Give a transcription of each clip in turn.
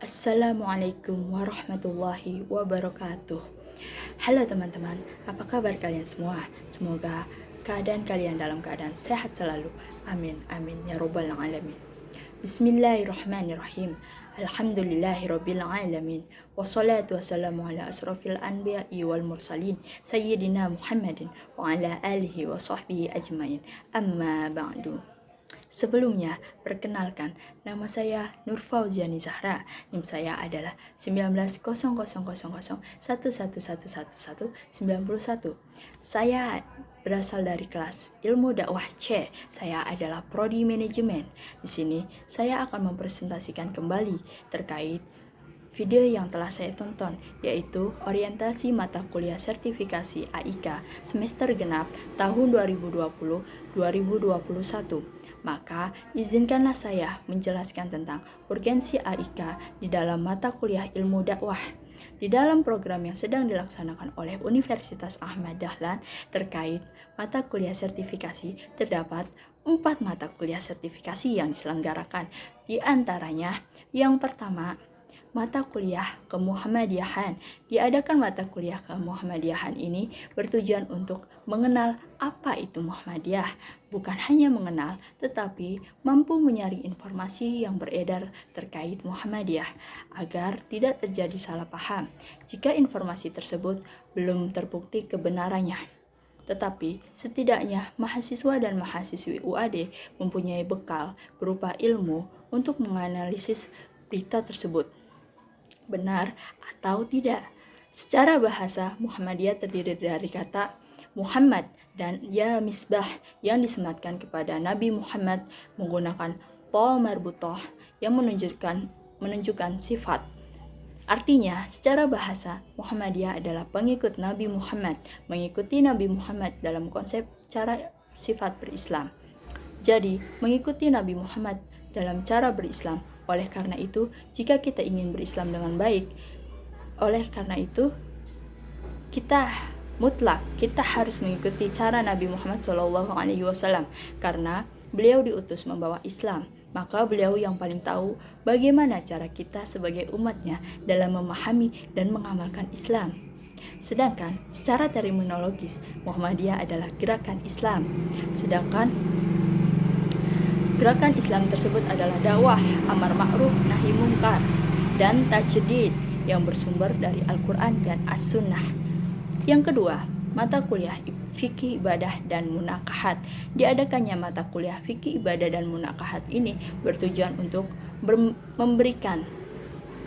Assalamualaikum warahmatullahi wabarakatuh. Halo teman-teman, apa kabar kalian semua? Semoga keadaan kalian dalam keadaan sehat selalu. Amin, amin, ya robbal alamin. Bismillahirrahmanirrahim. Alhamdulillahirabbil alamin. Wassalatu wassalamu ala asrofil anbiya'i wal mursalin Sayyidina Muhammadin wa ala alihi wa sahbihi ajmain. Amma ba'du. Sebelumnya, perkenalkan, nama saya Nur Fauziani Zahra. NIM saya adalah 19000011111191. Saya berasal dari kelas Ilmu Dakwah C. Saya adalah prodi manajemen. Di sini saya akan mempresentasikan kembali terkait video yang telah saya tonton, yaitu orientasi mata kuliah sertifikasi AIK semester genap tahun 2020-2021. Maka, izinkanlah saya menjelaskan tentang urgensi AIK di dalam mata kuliah ilmu dakwah. Di dalam program yang sedang dilaksanakan oleh Universitas Ahmad Dahlan terkait mata kuliah sertifikasi, terdapat 4 mata kuliah sertifikasi yang diselenggarakan. Di antaranya, yang pertama, mata kuliah kemuhammadiyahan. Diadakan mata kuliah kemuhammadiyahan ini bertujuan untuk mengenal apa itu Muhammadiyah. Bukan hanya mengenal, tetapi mampu menyaring informasi yang beredar terkait Muhammadiyah agar tidak terjadi salah paham jika informasi tersebut belum terbukti kebenarannya. Tetapi setidaknya mahasiswa dan mahasiswi UAD mempunyai bekal berupa ilmu untuk menganalisis berita tersebut benar atau tidak. Secara bahasa, Muhammadiyah terdiri dari kata Muhammad dan ya misbah yang disematkan kepada Nabi Muhammad menggunakan ta marbutoh yang menunjukkan sifat. Artinya, secara bahasa, Muhammadiyah adalah pengikut Nabi Muhammad, mengikuti Nabi Muhammad dalam konsep cara sifat berislam. Jadi, mengikuti Nabi Muhammad dalam cara berislam. Oleh karena itu, jika kita ingin berislam dengan baik, kita harus mengikuti cara Nabi Muhammad SAW karena beliau diutus membawa Islam. Maka beliau yang paling tahu bagaimana cara kita sebagai umatnya dalam memahami dan mengamalkan Islam. Sedangkan secara terminologis, Muhammadiyah adalah gerakan Islam. Sedangkan gerakan Islam tersebut adalah dakwah, amar ma'ruf, nahi mungkar, dan tajdid yang bersumber dari Al-Quran dan As-Sunnah. Yang kedua, mata kuliah fikih ibadah dan munakahat. Diadakannya mata kuliah fikih ibadah dan munakahat ini bertujuan untuk memberikan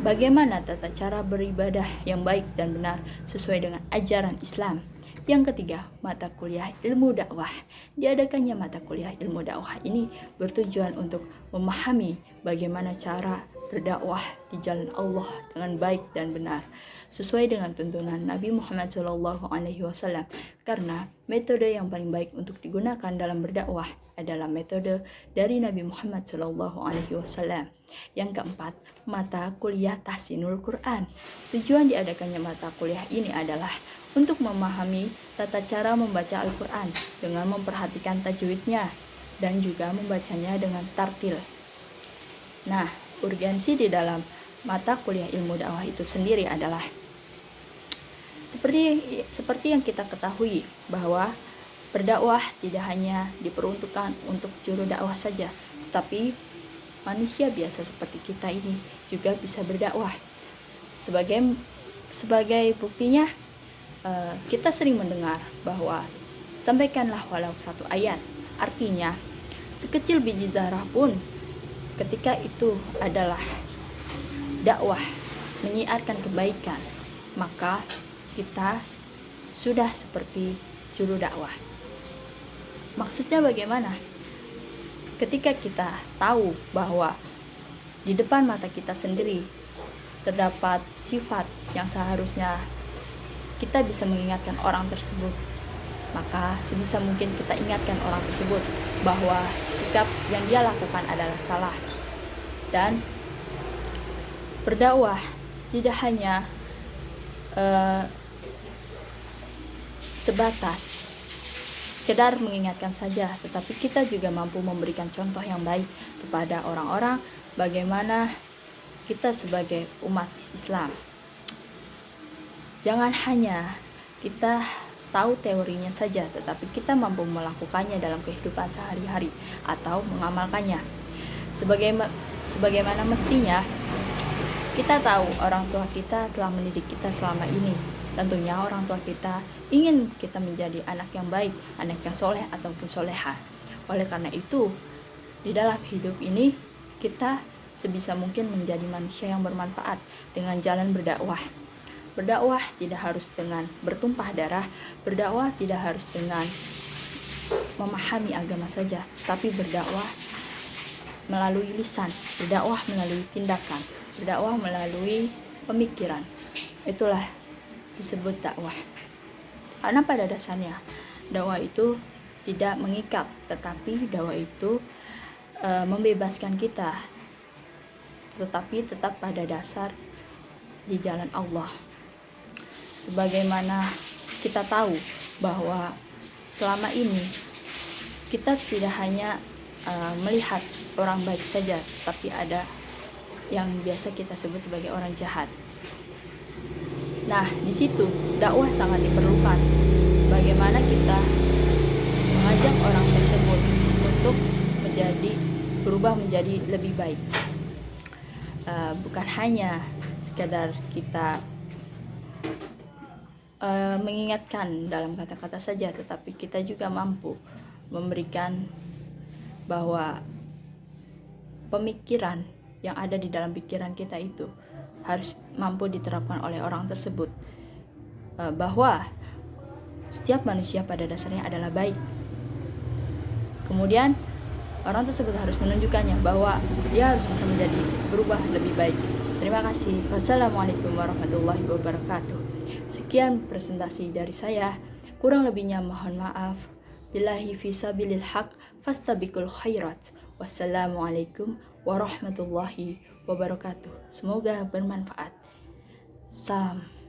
bagaimana tata cara beribadah yang baik dan benar sesuai dengan ajaran Islam. Yang ketiga, mata kuliah ilmu dakwah. Diadakannya mata kuliah ilmu dakwah ini bertujuan untuk memahami bagaimana cara berdakwah di jalan Allah dengan baik dan benar sesuai dengan tuntunan Nabi Muhammad SAW. Karena metode yang paling baik untuk digunakan dalam berdakwah adalah metode dari Nabi Muhammad SAW. Yang keempat, mata kuliah tahsinul Quran. Tujuan diadakannya mata kuliah ini adalah untuk memahami tata cara membaca Al-Quran dengan memperhatikan tajwidnya dan juga membacanya dengan tartil. Nah, urgensi di dalam mata kuliah ilmu dakwah itu sendiri adalah seperti yang kita ketahui bahwa berdakwah tidak hanya diperuntukkan untuk juru dakwah saja, tapi manusia biasa seperti kita ini juga bisa berdakwah. Sebagai buktinya, kita sering mendengar bahwa sampaikanlah walau satu ayat. Artinya, sekecil biji zarah pun ketika itu adalah dakwah, menyiarkan kebaikan, maka kita sudah seperti juru dakwah. Maksudnya bagaimana? Ketika kita tahu bahwa di depan mata kita sendiri terdapat sifat yang seharusnya kita bisa mengingatkan orang tersebut, maka sebisa mungkin kita ingatkan orang tersebut bahwa sikap yang dia lakukan adalah salah. Dan berdakwah tidak hanya sebatas sekedar mengingatkan saja, tetapi kita juga mampu memberikan contoh yang baik kepada orang-orang bagaimana kita sebagai umat Islam. Jangan hanya kita tahu teorinya saja, tetapi kita mampu melakukannya dalam kehidupan sehari-hari atau mengamalkannya. Sebagaimana mestinya, kita tahu orang tua kita telah mendidik kita selama ini. Tentunya orang tua kita ingin kita menjadi anak yang baik, anak yang soleh ataupun soleha. Oleh karena itu, di dalam hidup ini kita sebisa mungkin menjadi manusia yang bermanfaat dengan jalan berdakwah. Berdakwah tidak harus dengan bertumpah darah, berdakwah tidak harus dengan memahami agama saja, tapi berdakwah melalui lisan, berdakwah melalui tindakan, berdakwah melalui pemikiran. Itulah disebut dakwah. Karena pada dasarnya dakwah itu tidak mengikat, tetapi dakwah itu membebaskan kita, tetapi tetap pada dasar di jalan Allah. Sebagaimana kita tahu bahwa selama ini kita tidak hanya melihat orang baik saja, tapi ada yang biasa kita sebut sebagai orang jahat. Nah, di situ dakwah sangat diperlukan. Bagaimana kita mengajak orang tersebut untuk berubah menjadi lebih baik. Bukan hanya sekadar kita mengingatkan dalam kata-kata saja, tetapi kita juga mampu memberikan bahwa pemikiran yang ada di dalam pikiran kita itu harus mampu diterapkan oleh orang tersebut, bahwa setiap manusia pada dasarnya adalah baik. Kemudian orang tersebut harus menunjukkannya bahwa dia harus bisa berubah lebih baik. Terima kasih. Wassalamualaikum warahmatullahi wabarakatuh. Sekian presentasi dari saya. Kurang lebihnya mohon maaf. Billahi fisabilil haq fastabiqul khairat. Wassalamualaikum warahmatullahi wabarakatuh. Semoga bermanfaat. Salam.